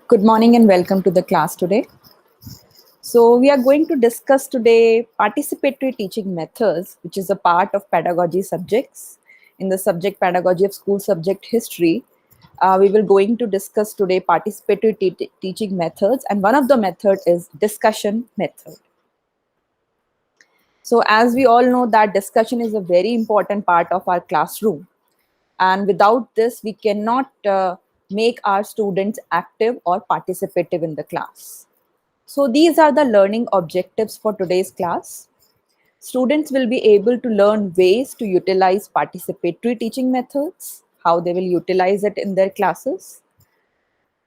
Good morning and welcome to the class today. So we are going to discuss today participatory teaching methods, which is a part of pedagogy subjects. In the subject pedagogy of school subject history, we will going to discuss today participatory teaching methods, and one of the method is discussion method. So as we all know that discussion is a very important part of our classroom, and without this we cannot make our students active or participative in the class. So these are the learning objectives for today's class. Students will be able to learn ways to utilize participatory teaching methods, how they will utilize it in their classes.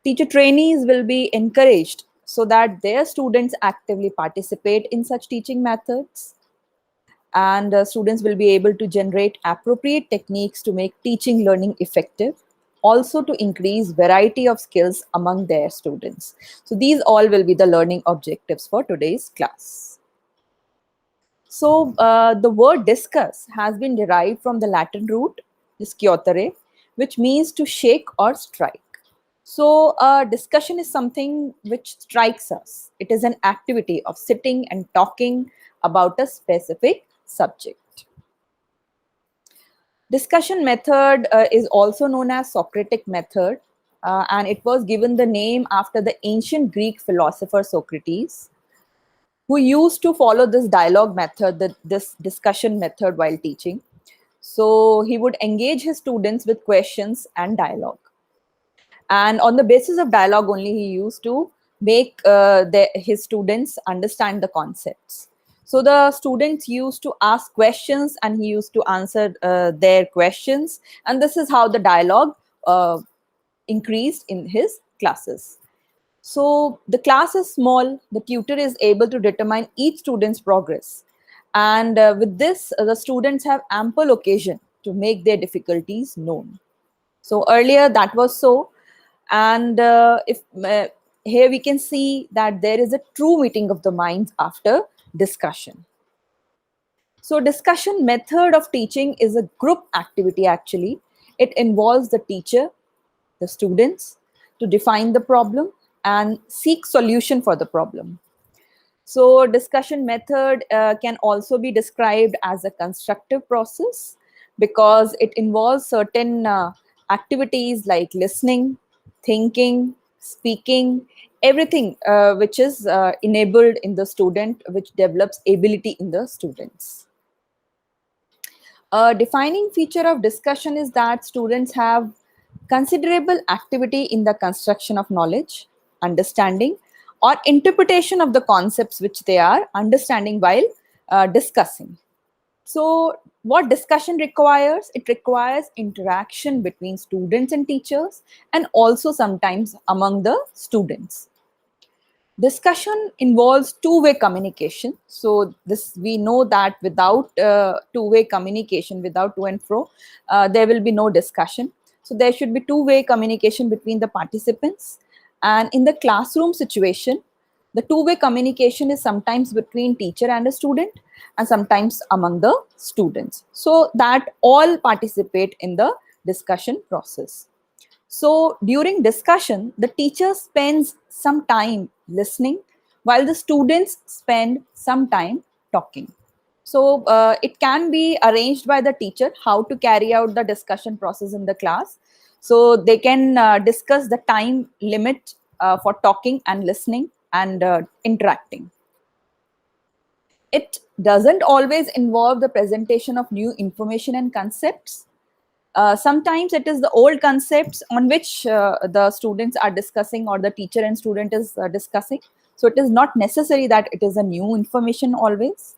Teacher trainees will be encouraged so that their students actively participate in such teaching methods. And students will be able to generate appropriate techniques to make teaching learning effective, also to increase variety of skills among their students. So these all will be the learning objectives for today's class. So the word discuss has been derived from the Latin root discutere, which means to shake or strike. So discussion is something which strikes us. It is an activity of sitting and talking about a specific subject. Discussion method is also known as Socratic method, and it was given the name after the ancient Greek philosopher Socrates, who used to follow this dialogue method, this discussion method while teaching. So he would engage his students with questions and dialogue. And on the basis of dialogue only, he used to make his students understand the concepts. So the students used to ask questions and he used to answer their questions. And this is how the dialogue increased in his classes. So the class is small, the tutor is able to determine each student's progress. And with this, the students have ample occasion to make their difficulties known. So earlier that was so. And if here we can see that there is a true meeting of the minds after discussion. So discussion method of teaching is a group activity actually. It involves the teacher, the students to define the problem and seek solution for the problem. So discussion method can also be described as a constructive process because it involves certain activities like listening, thinking, speaking, everything which is enabled in the student, which develops ability in the students. A defining feature of discussion is that students have considerable activity in the construction of knowledge, understanding, or interpretation of the concepts which they are understanding while discussing. So, what discussion requires? It requires interaction between students and teachers, and also sometimes among the students. Discussion involves two-way communication. So this we know that without two-way communication, without to and fro, there will be no discussion. So there should be two-way communication between the participants. And in the classroom situation, the two-way communication is sometimes between teacher and a student, and sometimes among the students, so that all participate in the discussion process. So during discussion, the teacher spends some time listening while the students spend some time talking. So it can be arranged by the teacher how to carry out the discussion process in the class. So they can discuss the time limit for talking and listening and interacting. It doesn't always involve the presentation of new information and concepts. Sometimes it is the old concepts on which the students are discussing or the teacher and student is discussing. So it is not necessary that it is a new information always.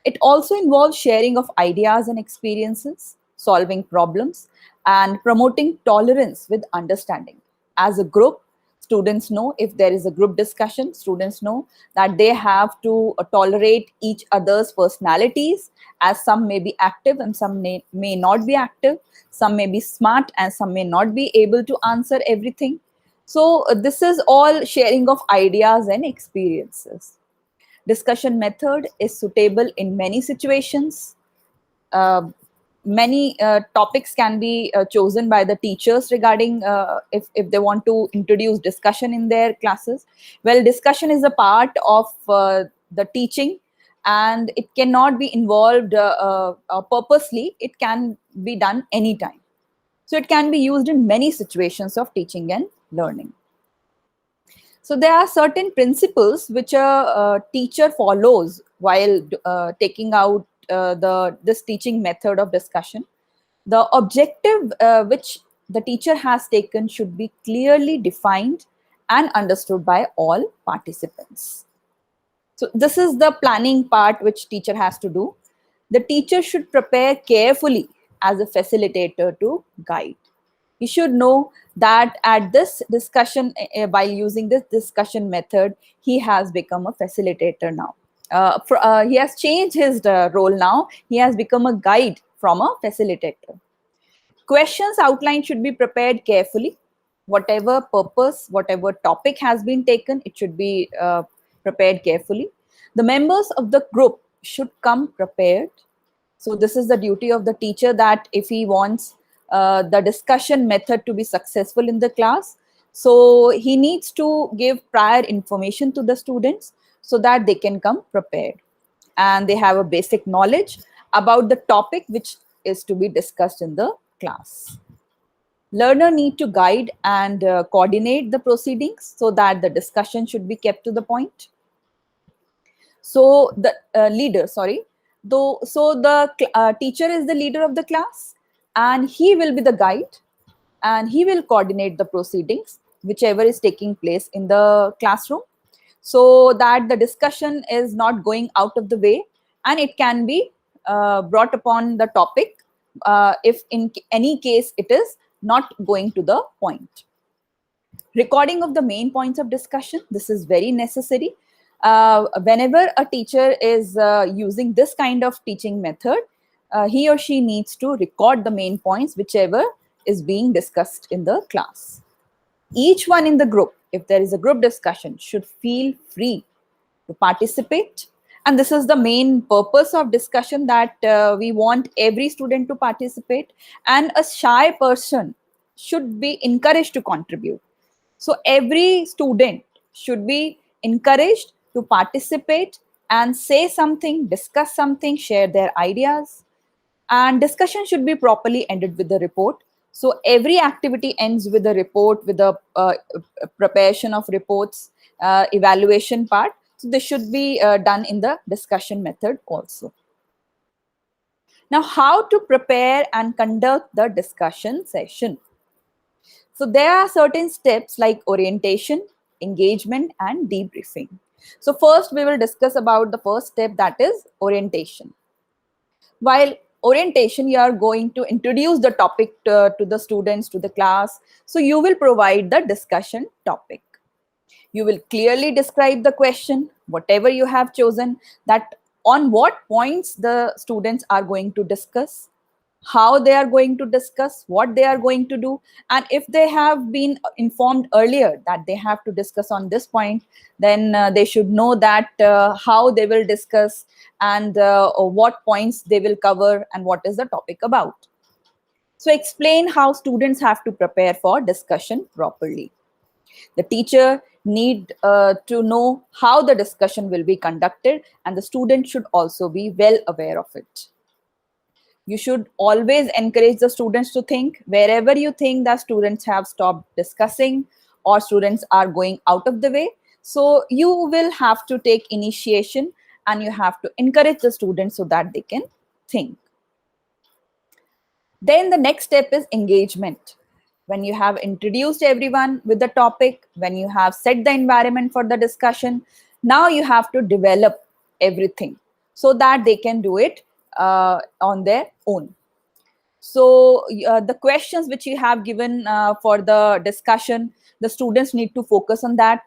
It also involves sharing of ideas and experiences, solving problems, and promoting tolerance with understanding. As a group, students know if there is a group discussion, students know that they have to tolerate each other's personalities, as some may be active and some may not be active, some may be smart and some may not be able to answer everything. So this is all sharing of ideas and experiences. Discussion method is suitable in many situations. Uh, many topics can be chosen by the teachers regarding if they want to introduce discussion in their classes. Well, discussion is a part of the teaching, and it cannot be involved purposely. It can be done anytime. So it can be used in many situations of teaching and learning. So there are certain principles which a teacher follows while taking out this teaching method of discussion. The objective which the teacher has taken should be clearly defined and understood by all participants. So this is the planning part which teacher has to do. The teacher should prepare carefully as a facilitator to guide. He should know that at this discussion, while using this discussion method, he has become a facilitator now. He has changed his role now. He has become a guide from a facilitator. Questions outlined should be prepared carefully. Whatever purpose, whatever topic has been taken, it should be prepared carefully. The members of the group should come prepared. So this is the duty of the teacher, that if he wants the discussion method to be successful in the class, so he needs to give prior information to the students so that they can come prepared and they have a basic knowledge about the topic which is to be discussed in the class. Learner need to guide and coordinate the proceedings so that the discussion should be kept to the point. So the leader, sorry, so the teacher is the leader of the class, and he will be the guide, and he will coordinate the proceedings whichever is taking place in the classroom, so that the discussion is not going out of the way and it can be brought upon the topic if in any case it is not going to the point. Recording of the main points of discussion, this is very necessary. Whenever a teacher is using this kind of teaching method, he or she needs to record the main points whichever is being discussed in the class. Each one in the group, if there is a group discussion, should feel free to participate. And this is the main purpose of discussion, that we want every student to participate, and a shy person should be encouraged to contribute. So every student should be encouraged to participate and say something, discuss something, share their ideas. And discussion should be properly ended with the report. So every activity ends with a report, with the preparation of reports, evaluation part. So this should be done in the discussion method also. Now, how to prepare and conduct the discussion session? So there are certain steps like orientation, engagement, and debriefing. So first we will discuss about the first step, that is orientation. While orientation, you are going to introduce the topic to the students, to the class. So you will provide the discussion topic. You will clearly describe the question, whatever you have chosen, that on what points the students are going to discuss, how they are going to discuss, what they are going to do. And if they have been informed earlier that they have to discuss on this point, then they should know that how they will discuss, and what points they will cover, and what is the topic about. So explain how students have to prepare for discussion properly. The teacher need to know how the discussion will be conducted, and the student should also be well aware of it. You should always encourage the students to think. Wherever you think that students have stopped discussing or students are going out of the way, so you will have to take initiation and you have to encourage the students so that they can think. Then the next step is engagement. When you have introduced everyone with the topic, when you have set the environment for the discussion, now you have to develop everything so that they can do it on their own. So the questions which you have given for the discussion, the students need to focus on that.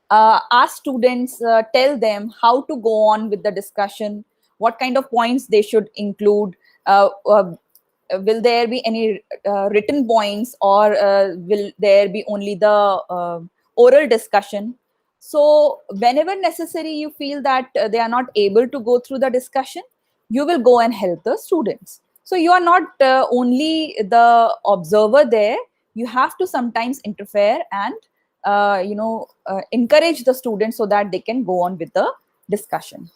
Ask students, tell them how to go on with the discussion, what kind of points they should include. Will there be any written points, or will there be only the oral discussion? So whenever necessary, you feel that they are not able to go through the discussion, you will go and help the students. So you are not only the observer there, you have to sometimes interfere and encourage the students so that they can go on with the discussion.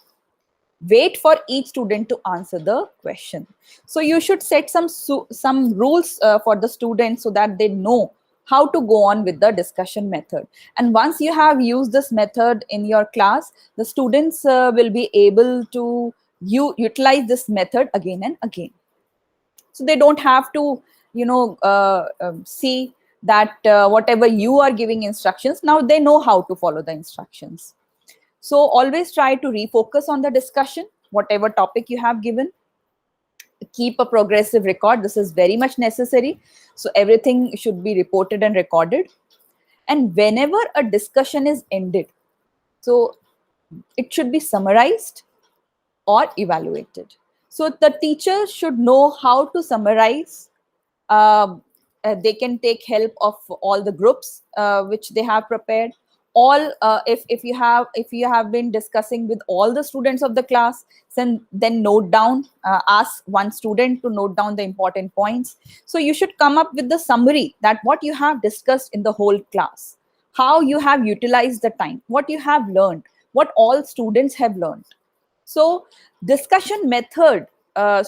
Wait for each student to answer the question. So you should set some rules for the students so that they know how to go on with the discussion method. And once you have used this method in your class, the students will be able to utilize this method again and again. So they don't have to see that whatever you are giving instructions, now they know how to follow the instructions. So always try to refocus on the discussion, whatever topic you have given. Keep a progressive record. This is very much necessary. So everything should be reported and recorded. And whenever a discussion is ended, so it should be summarized or evaluated. So the teacher should know how to summarize. They can take help of all the groups which they have prepared. All if you have been discussing with all the students of the class, then note down. Ask one student to note down the important points. So you should come up with the summary that what you have discussed in the whole class, how you have utilized the time, what you have learned, what all students have learned. So discussion method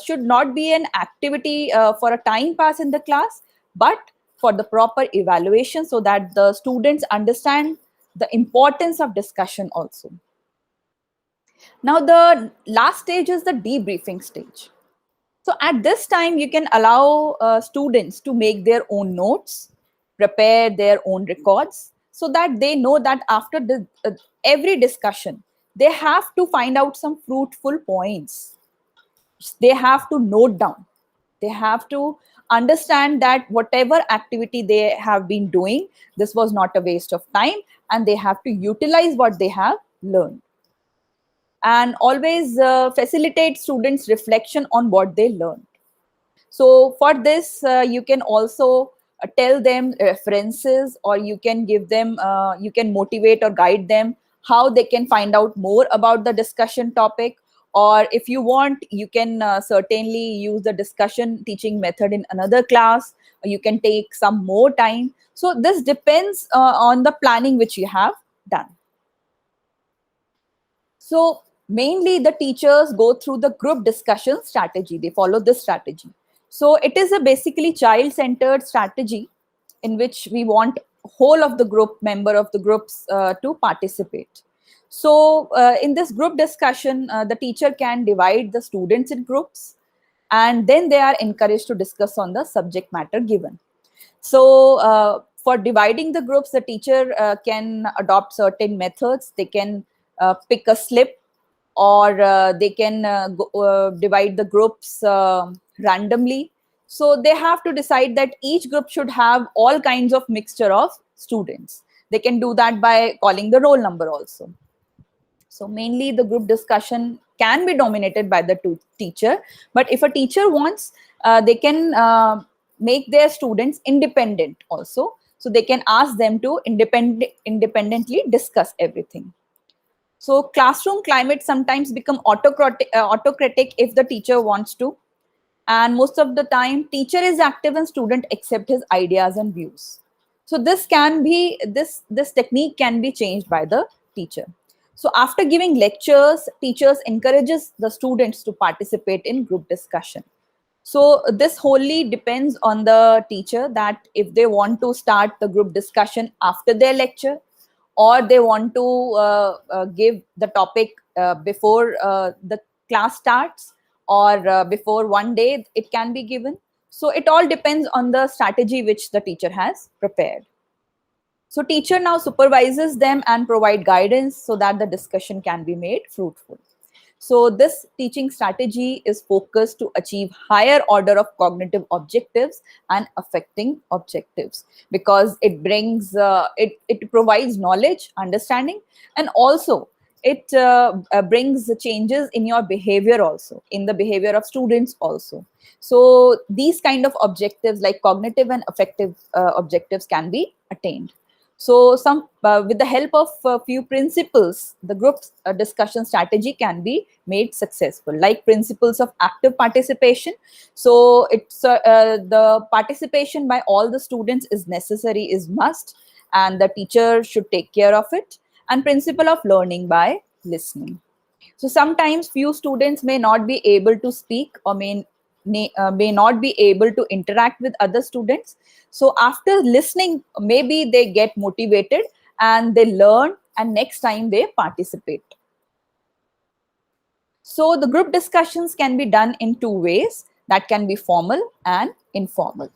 should not be an activity for a time pass in the class, but for the proper evaluation so that the students understand the importance of discussion also. Now, the last stage is the debriefing stage. So at this time, you can allow students to make their own notes, prepare their own records, so that they know that after every discussion, they have to find out some fruitful points. They have to note down. They have to understand that whatever activity they have been doing, this was not a waste of time, and they have to utilize what they have learned. And always facilitate students' reflection on what they learned. So for this, you can also tell them references, or you can give them, you can motivate or guide them how they can find out more about the discussion topic. Or if you want, you can certainly use the discussion teaching method in another class, or you can take some more time. So this depends on the planning which you have done. So mainly the teachers go through the group discussion strategy. They follow this strategy. So it is a basically child-centered strategy in which we want whole of the group, member of the groups to participate. So in this group discussion, the teacher can divide the students in groups, and then they are encouraged to discuss on the subject matter given. So for dividing the groups, the teacher can adopt certain methods. They can pick a slip, or they can divide the groups randomly. So they have to decide that each group should have all kinds of mixture of students. They can do that by calling the roll number also. So mainly the group discussion can be dominated by the teacher, but if a teacher wants, they can make their students independent also. So they can ask them to independently discuss everything. So classroom climate sometimes become autocratic if the teacher wants to. And most of the time, teacher is active and student accept his ideas and views. So this can be, this technique can be changed by the teacher. So after giving lectures, teachers encourages the students to participate in group discussion. So this wholly depends on the teacher, that if they want to start the group discussion after their lecture, or they want to give the topic before the class starts, or before one day it can be given. So it all depends on the strategy which the teacher has prepared. So teacher now supervises them and provide guidance so that the discussion can be made fruitful. So this teaching strategy is focused to achieve higher order of cognitive objectives and affecting objectives, because it brings, it provides knowledge, understanding, and also it brings changes in your behavior also, in the behavior of students also. So these kind of objectives like cognitive and affective objectives can be attained. So with the help of a few principles, the group discussion strategy can be made successful, like principles of active participation. So it's the participation by all the students is necessary, is must, and the teacher should take care of it. And principle of learning by listening. So sometimes few students may not be able to speak, or may not be able to interact with other students. So after listening, maybe they get motivated and they learn, and next time they participate. So the group discussions can be done in two ways, that can be formal and informal.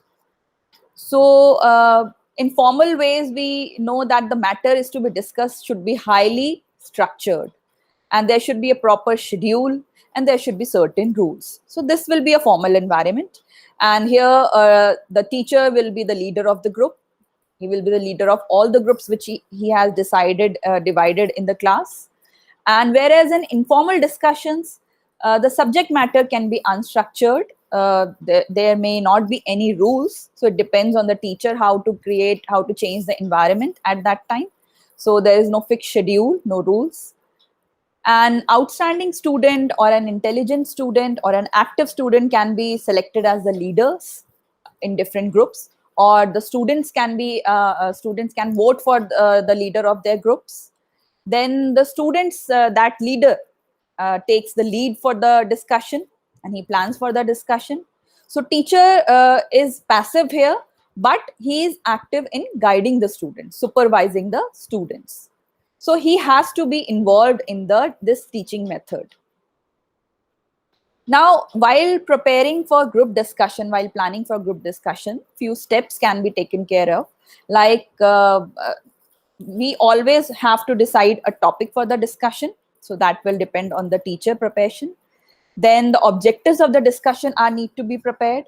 So in formal ways, we know that the matter is to be discussed should be highly structured, and there should be a proper schedule, and there should be certain rules. So this will be a formal environment. And here the teacher will be the leader of the group. He will be the leader of all the groups which he has decided divided in the class. And whereas in informal discussions, the subject matter can be unstructured. There may not be any rules. So it depends on the teacher how to change the environment at that time. So there is no fixed schedule, no rules. An outstanding student or an intelligent student or an active student can be selected as the leaders in different groups, or the students can vote for the leader of their groups. Then the students, that leader takes the lead for the discussion, and he plans for the discussion. So teacher is passive here, but he is active in guiding the students, supervising the students. So he has to be involved in this teaching method. Now, while preparing for group discussion, while planning for group discussion, few steps can be taken care of. Like we always have to decide a topic for the discussion. So that will depend on the teacher preparation. Then the objectives of the discussion need to be prepared.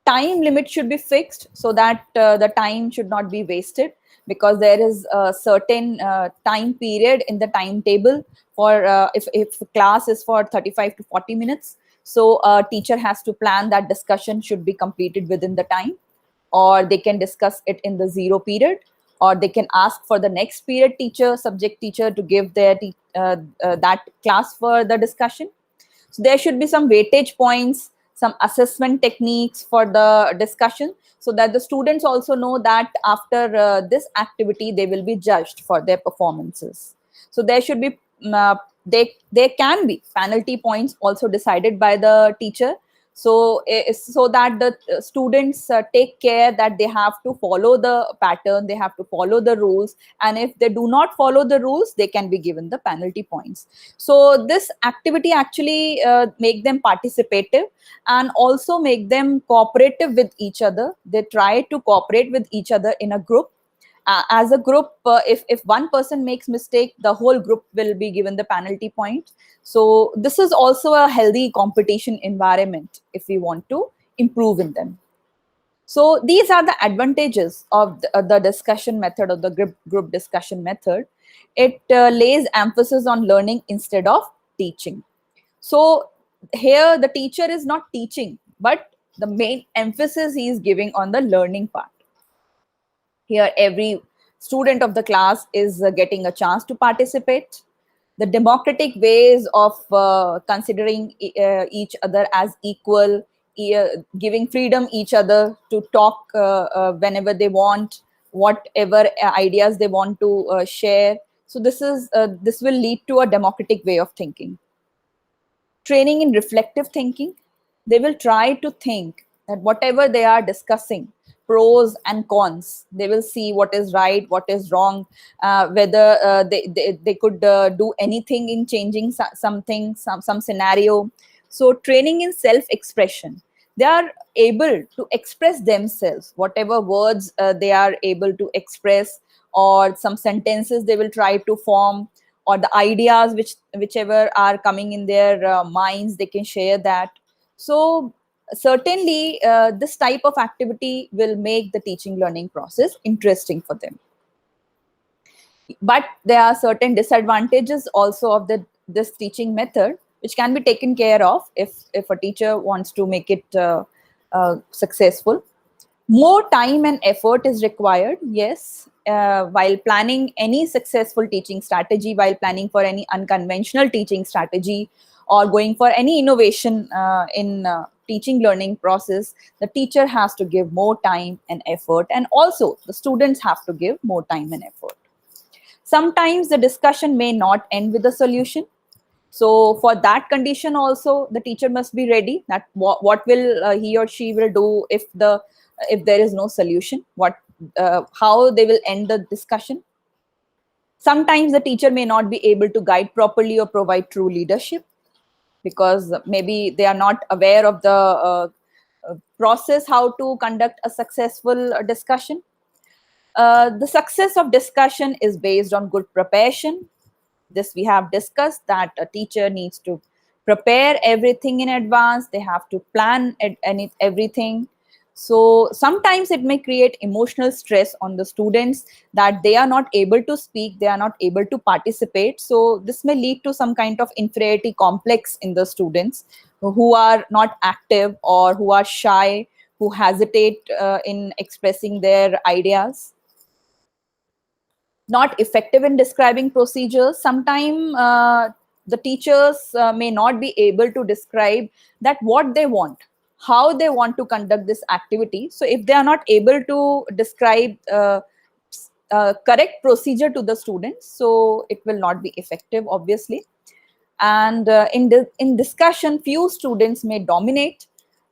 Time limit should be fixed so that the time should not be wasted, because there is a certain time period in the timetable for if class is for 35 to 40 minutes. So a teacher has to plan that discussion should be completed within the time, or they can discuss it in the zero period, or they can ask for the next period subject teacher to give that class for the discussion. So there should be some weightage points, some assessment techniques for the discussion, so that the students also know that after this activity, they will be judged for their performances. So there should be, there can be penalty points also decided by the teacher. So that the students take care that they have to follow the pattern, they have to follow the rules, and if they do not follow the rules, they can be given the penalty points. So this activity actually make them participative, and also make them cooperative with each other. They try to cooperate with each other in a group. As a group, if one person makes mistake, the whole group will be given the penalty point. So this is also a healthy competition environment if we want to improve in them. So these are the advantages of the discussion method, of the group discussion method. It lays emphasis on learning instead of teaching. So here the teacher is not teaching, but the main emphasis he is giving on the learning part. Here, every student of the class is getting a chance to participate. The democratic ways of considering each other as equal, giving freedom each other to talk whenever they want, whatever ideas they want to share. So this will lead to a democratic way of thinking. Training in reflective thinking, they will try to think that whatever they are discussing, pros and cons, they will see what is right, what is wrong, whether they could do anything in changing something, some scenario. So training in self-expression, they are able to express themselves, whatever words they are able to express, or some sentences they will try to form, or the ideas whichever are coming in their minds, they can share that. So certainly this type of activity will make the teaching learning process interesting for them. But there are certain disadvantages also of this teaching method, which can be taken care of if a teacher wants to make it successful. More time and effort is required, yes, while planning any successful teaching strategy, while planning for any unconventional teaching strategy, or going for any innovation in teaching learning process. The teacher has to give more time and effort, and also the students have to give more time and effort. Sometimes the discussion may not end with a solution. So for that condition also, the teacher must be ready that what will he or she will do if there is no solution, what how they will end the discussion. Sometimes the teacher may not be able to guide properly or provide true leadership, because maybe they are not aware of the process how to conduct a successful discussion. The success of discussion is based on good preparation. This we have discussed, that a teacher needs to prepare everything in advance. They have to plan everything. So sometimes it may create emotional stress on the students, that they are not able to speak, they are not able to participate. So this may lead to some kind of inferiority complex in the students who are not active, or who are shy, who hesitate in expressing their ideas. Not effective in describing procedures. Sometimes the teachers may not be able to describe that what they want, how they want to conduct this activity. So if they are not able to describe correct procedure to the students, so it will not be effective, obviously. And in discussion, few students may dominate,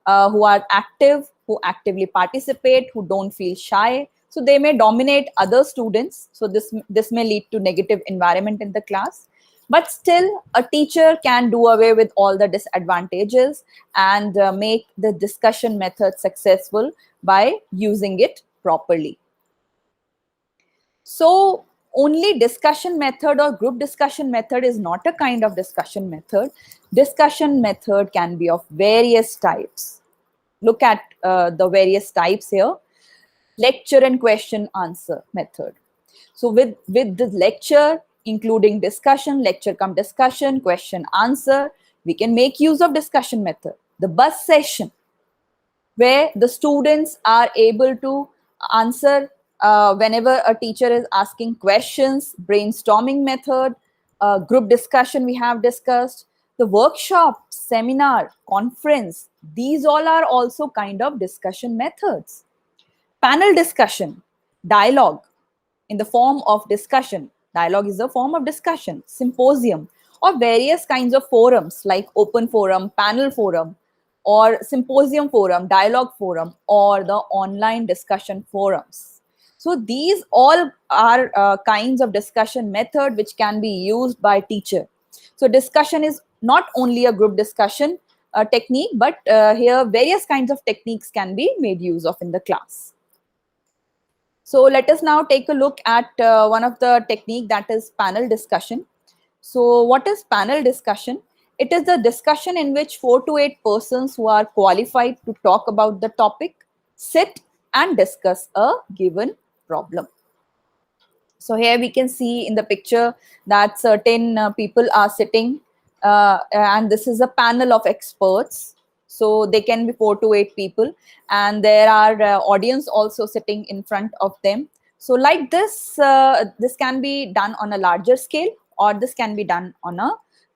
who are active, who actively participate, who don't feel shy. So they may dominate other students. So this may lead to negative environment in the class. But still, a teacher can do away with all the disadvantages and make the discussion method successful by using it properly. So only discussion method or group discussion method is not a kind of discussion method. Discussion method can be of various types. Look at the various types here. Lecture and question answer method. So with the lecture, including discussion, lecture come discussion, question answer, we can make use of discussion method. The bus session, where the students are able to answer whenever a teacher is asking questions. Brainstorming method, group discussion we have discussed. The workshop, seminar, conference, these all are also kind of discussion methods. Panel discussion, dialogue in the form of discussion. Dialogue is a form of discussion. Symposium, or various kinds of forums like open forum, panel forum, or symposium forum, dialogue forum, or the online discussion forums. So these all are kinds of discussion method which can be used by teacher. So discussion is not only a group discussion technique, but here various kinds of techniques can be made use of in the class. So let us now take a look at one of the technique, that is panel discussion. So what is panel discussion? It is the discussion in which 4 to 8 persons who are qualified to talk about the topic sit and discuss a given problem. So here we can see in the picture that certain people are sitting, and this is a panel of experts. So they can be 4 to 8 people, and there are audience also sitting in front of them. So like this, this can be done on a larger scale, or this can be done on a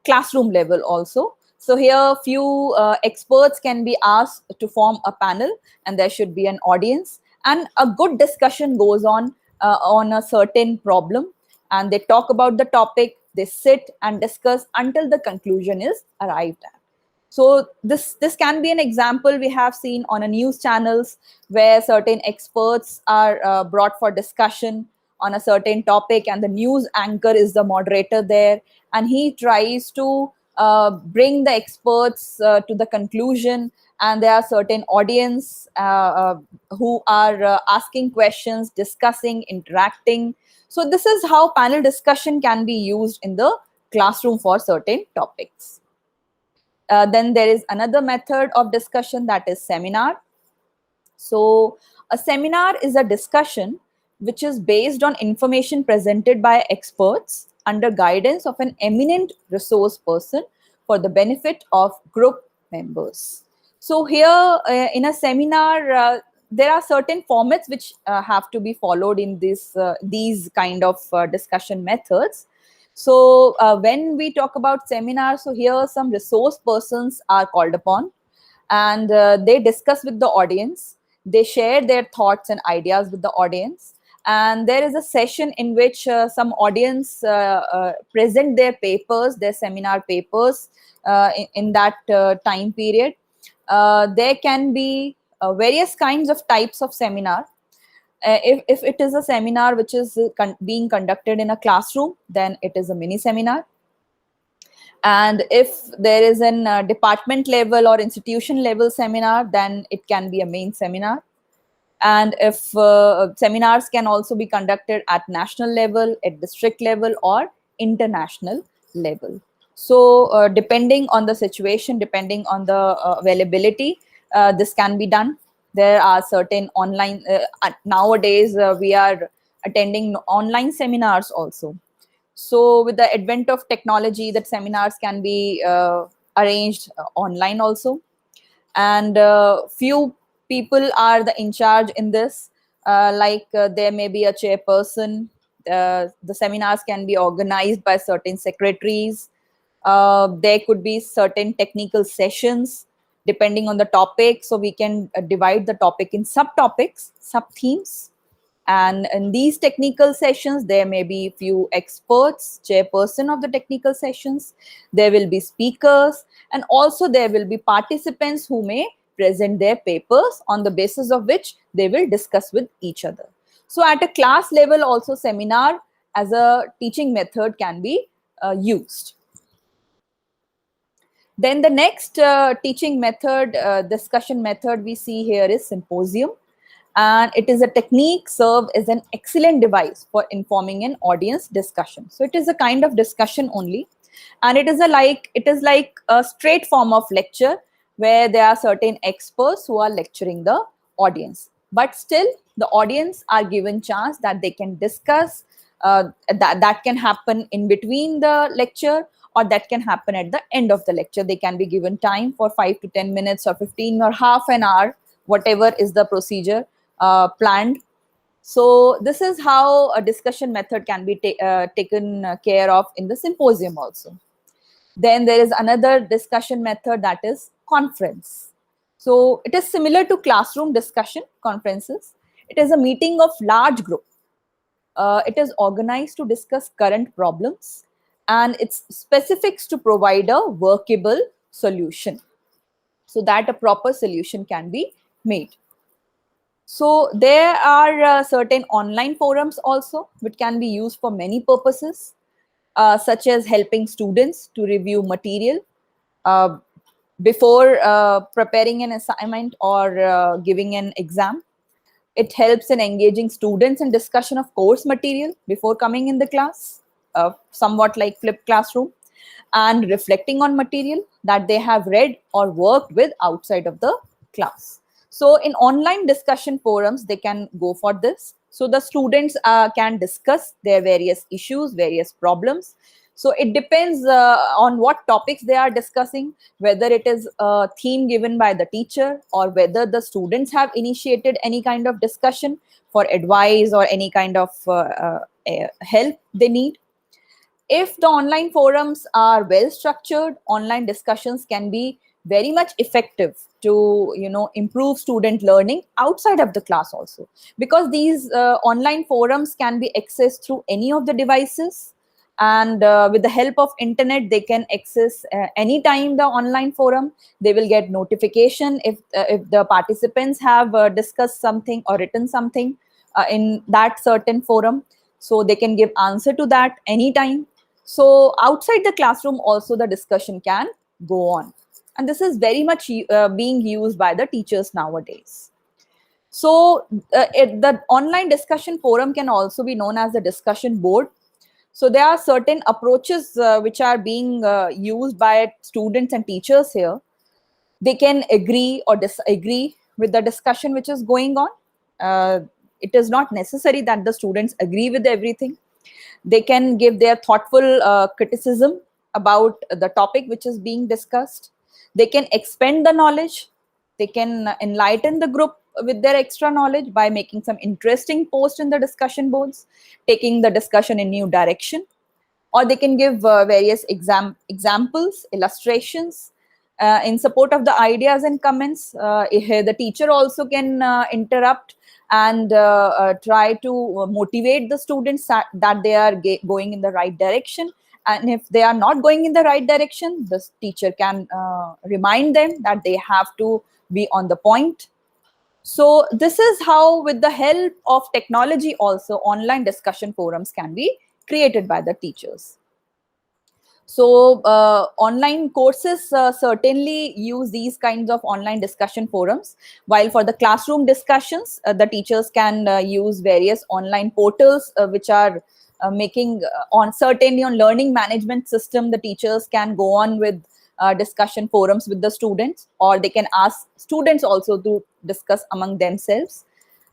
classroom level also. So here few experts can be asked to form a panel, and there should be an audience, and a good discussion goes on a certain problem, and they talk about the topic. They sit and discuss until the conclusion is arrived at. So this can be an example we have seen on a news channels, where certain experts are brought for discussion on a certain topic, and the news anchor is the moderator there, and he tries to bring the experts to the conclusion, and there are certain audience who are asking questions, discussing, interacting. So this is how panel discussion can be used in the classroom for certain topics. Then there is another method of discussion, that is seminar. So a seminar is a discussion which is based on information presented by experts under guidance of an eminent resource person for the benefit of group members. So here in a seminar, there are certain formats which have to be followed in these kind of discussion methods. So when we talk about seminars, so here some resource persons are called upon, and they discuss with the audience. They share their thoughts and ideas with the audience, and there is a session in which some audience present their papers, their seminar papers, in that time period. There can be various kinds of types of seminar. If it is a seminar which is being conducted in a classroom, then it is a mini seminar. And if there is an department level or institution level seminar, then it can be a main seminar. And if seminars can also be conducted at national level, at district level, or international level. So depending on the situation, depending on the availability, this can be done. There are certain online, nowadays we are attending online seminars also. So with the advent of technology, that seminars can be arranged online also. And few people are the in charge in this, there may be a chairperson. The seminars can be organized by certain secretaries. There could be certain technical sessions depending on the topic, so we can divide the topic in subtopics, sub themes. And in these technical sessions, there may be few experts, chairperson of the technical sessions. There will be speakers, and also there will be participants who may present their papers, on the basis of which they will discuss with each other. So at a class level also, seminar as a teaching method can be used. Then the next teaching method, discussion method we see here is symposium. And it is a technique served as an excellent device for informing an audience discussion. So it is a kind of discussion only, and it is like a straight form of lecture, where there are certain experts who are lecturing the audience, but still the audience are given chance that they can discuss. That can happen in between the lecture, or that can happen at the end of the lecture. They can be given time for 5 to 10 minutes or 15 or half an hour, whatever is the procedure planned. So this is how a discussion method can be taken care of in the symposium also. Then there is another discussion method, that is conference. So it is similar to classroom discussion conferences. It is a meeting of large group. It is organized to discuss current problems, and its specifics to provide a workable solution, so that a proper solution can be made. So there are certain online forums also, which can be used for many purposes, such as helping students to review material uh, before preparing an assignment or giving an exam. It helps in engaging students in discussion of course material before coming in the class, somewhat like flipped classroom, and reflecting on material that they have read or worked with outside of the class. So in online discussion forums, they can go for this. So the students can discuss their various issues, various problems. So it depends on what topics they are discussing, whether it is a theme given by the teacher, or whether the students have initiated any kind of discussion for advice or any kind of help they need. If the online forums are well structured, online discussions can be very much effective to improve student learning outside of the class also, because these online forums can be accessed through any of the devices, and with the help of internet they can access anytime the online forum. They will get notification if the participants have discussed something or written something in that certain forum, so they can give answer to that anytime. So outside the classroom also the discussion can go on, and this is very much being used by the teachers nowadays. So the online discussion forum can also be known as the discussion board. So there are certain approaches which are being used by students and teachers here. They can agree or disagree with the discussion which is going on. It is not necessary that the students agree with everything. They can give their thoughtful criticism about the topic which is being discussed. They can expand the knowledge. They can enlighten the group with their extra knowledge by making some interesting posts in the discussion boards, taking the discussion in new direction, or they can give various examples, illustrations in support of the ideas and comments. The teacher also can interrupt and try to motivate the students that they are going in the right direction. And if they are not going in the right direction, the teacher can remind them that they have to be on the point. So this is how, with the help of technology also, online discussion forums can be created by the teachers. So online courses certainly use these kinds of online discussion forums, while for the classroom discussions, the teachers can use various online portals which are making on certainly on learning management system. The teachers can go on with discussion forums with the students, or they can ask students also to discuss among themselves.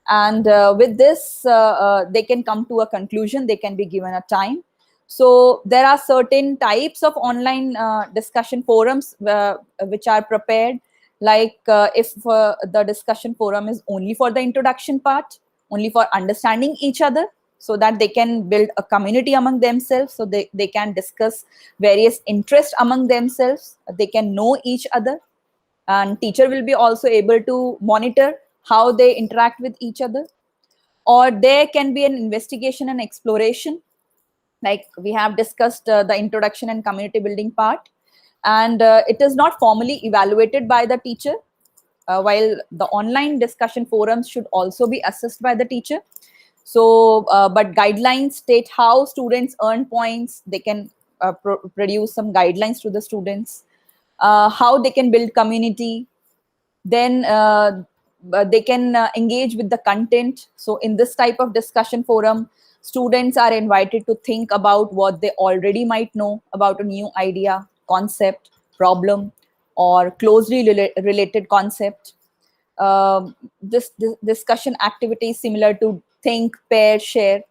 And with this, they can come to a conclusion, they can be given a time. So there are certain types of online discussion forums which are prepared, like if the discussion forum is only for the introduction part, only for understanding each other, so that they can build a community among themselves, so they can discuss various interests among themselves, they can know each other, and teacher will be also able to monitor how they interact with each other. Or there can be an investigation and exploration, like we have discussed the introduction and community building part, and it is not formally evaluated by the teacher, while the online discussion forums should also be assessed by the teacher. So but guidelines state how students earn points, they can produce some guidelines to the students, how they can build community, then they can engage with the content. So in this type of discussion forum, students are invited to think about what they already might know about a new idea, concept, problem, or closely related concept. This discussion activity is similar to think, pair, share.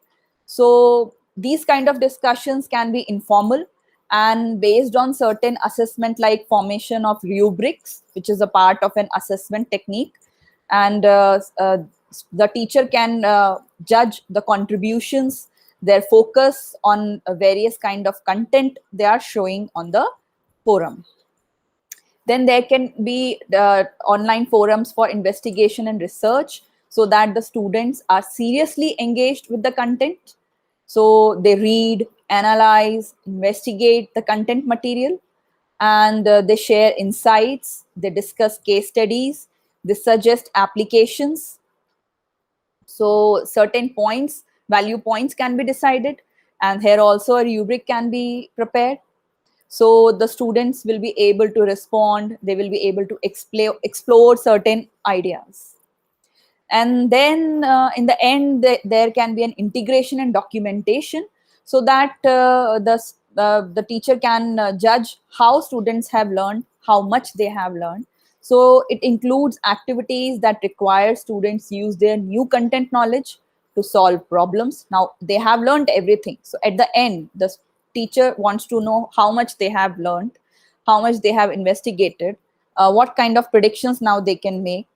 So these kind of discussions can be informal and based on certain assessment, like formation of rubrics, which is a part of an assessment technique. And the teacher can judge the contributions, their focus on various kind of content they are showing on the forum. Then there can be online forums for investigation and research, so that the students are seriously engaged with the content. So they read, analyze, investigate the content material, and they share insights, they discuss case studies, they suggest applications. So certain points, value points can be decided, and here also a rubric can be prepared. So the students will be able to respond, they will be able to explore certain ideas. And then in the end, there can be an integration and documentation, so that the teacher can judge how students have learned, how much they have learned. So it includes activities that require students use their new content knowledge to solve problems. Now they have learned everything, so at the end the teacher wants to know how much they have learned, how much they have investigated, what kind of predictions now they can make.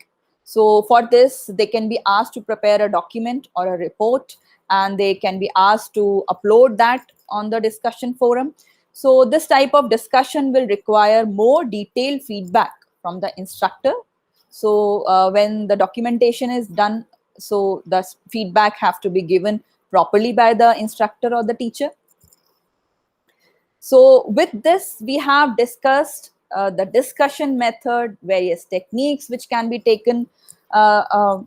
So for this, they can be asked to prepare a document or a report, and they can be asked to upload that on the discussion forum. So this type of discussion will require more detailed feedback from the instructor. So when the documentation is done, so the feedback have to be given properly by the instructor or the teacher. So with this, we have discussed the discussion method, various techniques which can be taken, uh, uh,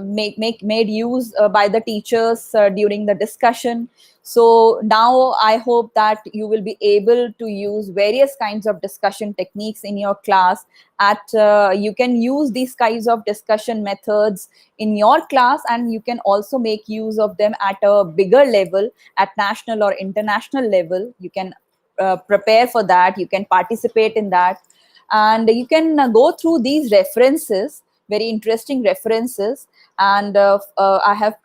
made use by the teachers during the discussion. So now I hope that you will be able to use various kinds of discussion techniques in your class. You can use these kinds of discussion methods in your class, and you can also make use of them at a bigger level, at national or international level. You can prepare for that, you can participate in that, and you can go through these references, very interesting references. And I have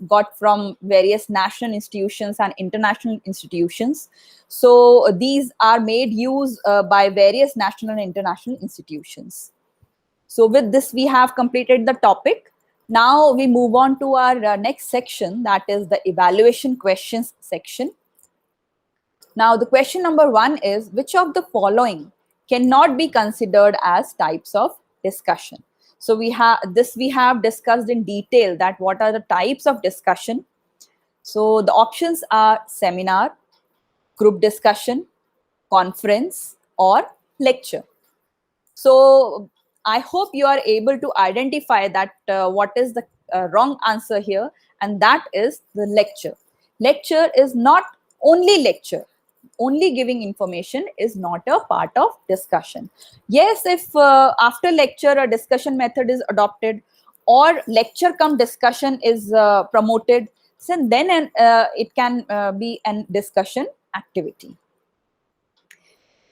got from various national institutions and international institutions. So these are made use by various national and international institutions. So with this, we have completed the topic. Now we move on to our next section, that is the evaluation questions section. Now the question number 1 is, which of the following cannot be considered as types of discussion? So we have discussed in detail that what are the types of discussion. So the options are seminar, group discussion, conference, or lecture. So I hope you are able to identify that what is the wrong answer here, and that is the lecture. Lecture is not only lecture. Only giving information is not a part of discussion. Yes, if after lecture a discussion method is adopted or lecture come discussion is promoted, so then it can be a discussion activity.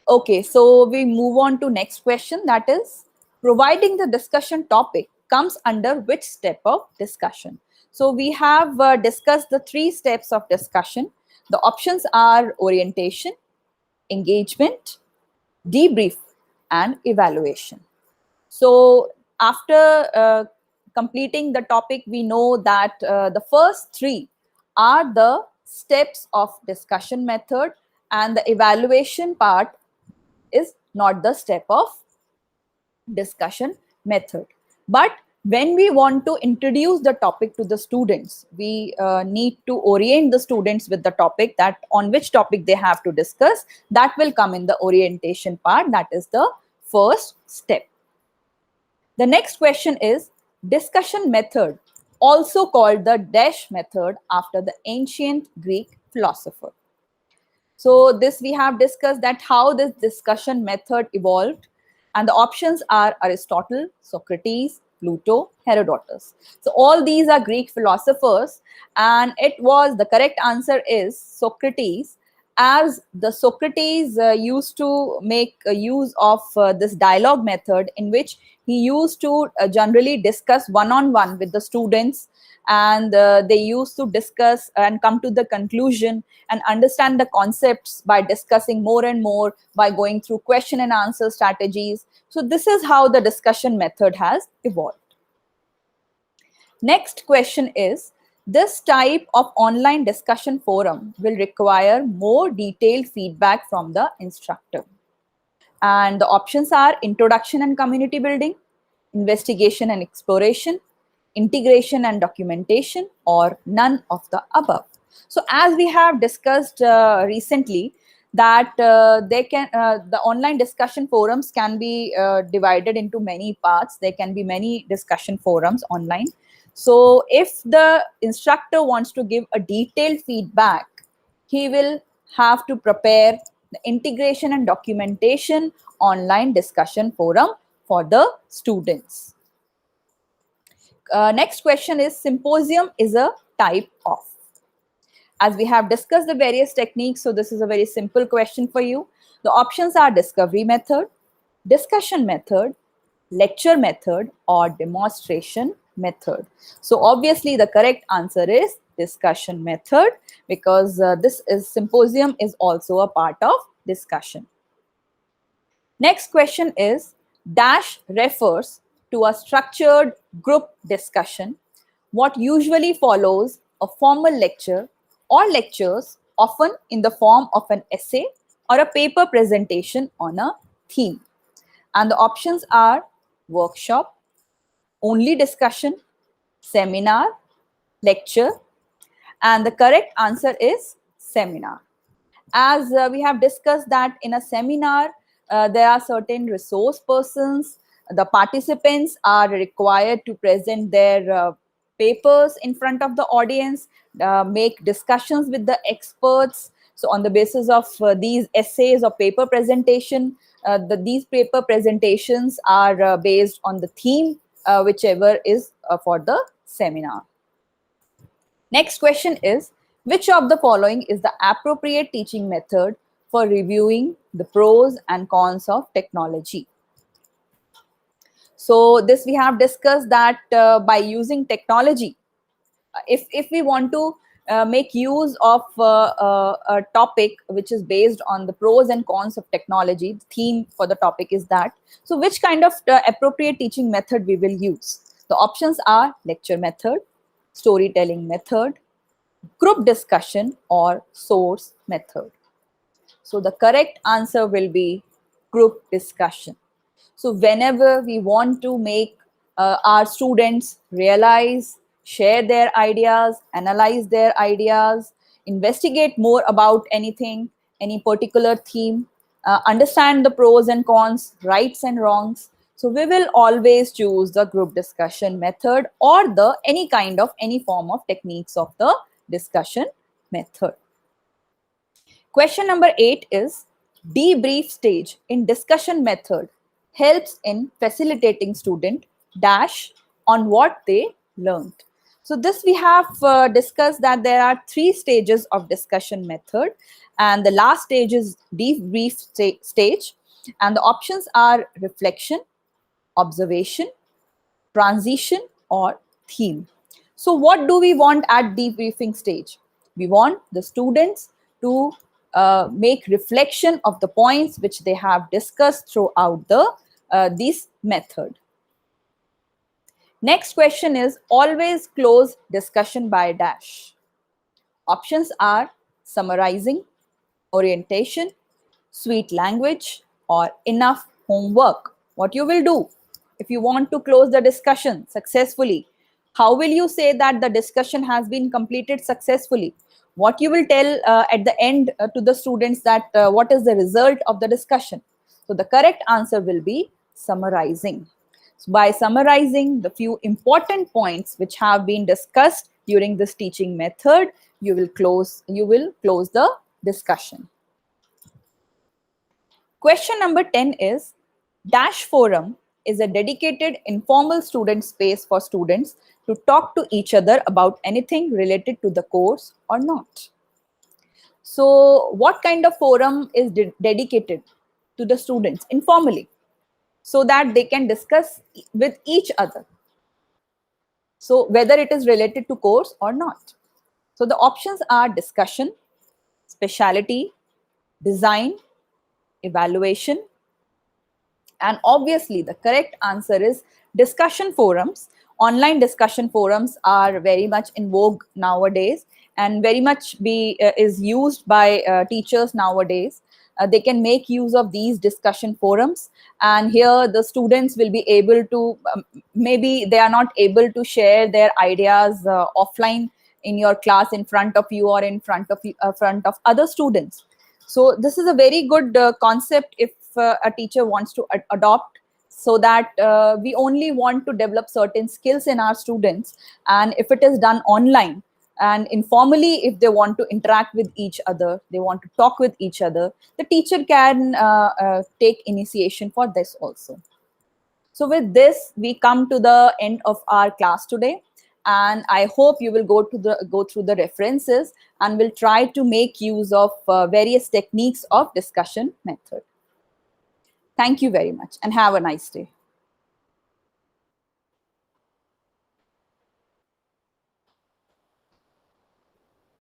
Okay, so we move on to next question, that is, providing the discussion topic comes under which step of discussion? So we have discussed the 3 steps of discussion. The options are orientation, engagement, debrief, and evaluation. So after completing the topic, we know that the first 3 are the steps of discussion method, and the evaluation part is not the step of discussion method. But when we want to introduce the topic to the students, we need to orient the students with the topic, that on which topic they have to discuss. That will come in the orientation part. That is the first step. The next question is discussion method, also called the dash method after the ancient Greek philosopher. So this we have discussed that how this discussion method evolved, and the options are Aristotle, Socrates, Plato, Herodotus. So all these are Greek philosophers, and the correct answer is Socrates, as the Socrates used to make use of this dialogue method, in which he used to generally discuss one-on-one with the students, and they used to discuss and come to the conclusion and understand the concepts by discussing more and more, by going through question and answer strategies. So this is how the discussion method has evolved. Next question is, this type of online discussion forum will require more detailed feedback from the instructor. And the options are introduction and community building, investigation and exploration, integration and documentation, or none of the above. So as we have discussed recently, that the online discussion forums can be divided into many parts. There can be many discussion forums online. So if the instructor wants to give a detailed feedback, he will have to prepare the integration and documentation online discussion forum for the students. Next question is, symposium is a type of. As we have discussed the various techniques, so this is a very simple question for you. The options are discovery method, discussion method, lecture method, or demonstration method. So obviously the correct answer is discussion method, because this symposium is also a part of discussion. Next question is, dash refers to a structured group discussion, what usually follows a formal lecture or lectures, often in the form of an essay or a paper presentation on a theme. And the options are workshop, only discussion, seminar, lecture, and the correct answer is seminar. As we have discussed that in a seminar, there are certain resource persons. The participants are required to present their papers in front of the audience, make discussions with the experts. So on the basis of these essays or paper presentation, these paper presentations are based on the theme, whichever is for the seminar. Next question is, which of the following is the appropriate teaching method for reviewing the pros and cons of technology? So this we have discussed that by using technology, if we want to make use of a topic which is based on the pros and cons of technology. The theme for the topic is that. So which kind of appropriate teaching method we will use? The options are lecture method, storytelling method, group discussion, or source method. So the correct answer will be group discussion. So whenever we want to make our students realize, share their ideas, analyze their ideas, investigate more about anything, any particular theme, understand the pros and cons, rights and wrongs. So we will always choose the group discussion method or the any form of techniques of the discussion method. Question number 8 is debrief stage in discussion method helps in facilitating student dash on what they learned. So this we have discussed that there are 3 stages of discussion method, and the last stage is debrief stage, and the options are reflection, observation, transition, or theme. So what do we want at debriefing stage? We want the students to make reflection of the points which they have discussed throughout this method. Next question is always close discussion by dash. Options are summarizing, orientation, sweet language, or enough homework. What you will do if you want to close the discussion successfully? How will you say that the discussion has been completed successfully? What you will tell at the end to the students that what is the result of the discussion? So the correct answer will be summarizing. So by summarizing the few important points which have been discussed during this teaching method, you will close the discussion. Question number 10 is Dash Forum is a dedicated informal student space for students to talk to each other about anything related to the course or not. So what kind of forum is dedicated to the students informally so that they can discuss with each other? So whether it is related to course or not. So the options are discussion, speciality, design, evaluation, and obviously the correct answer is discussion forums. Online discussion forums are very much in vogue nowadays and very much is used by teachers nowadays. They can make use of these discussion forums, and here the students will be able to maybe they are not able to share their ideas offline in your class in front of you or in front of other students. So this is a very good concept if a teacher wants to adopt, so that we only want to develop certain skills in our students, and if it is done online and informally, if they want to interact with each other, they want to talk with each other, the teacher can take initiation for this also. So with this, we come to the end of our class today, and I hope you will go through the references and will try to make use of various techniques of discussion method. Thank you very much and have a nice day.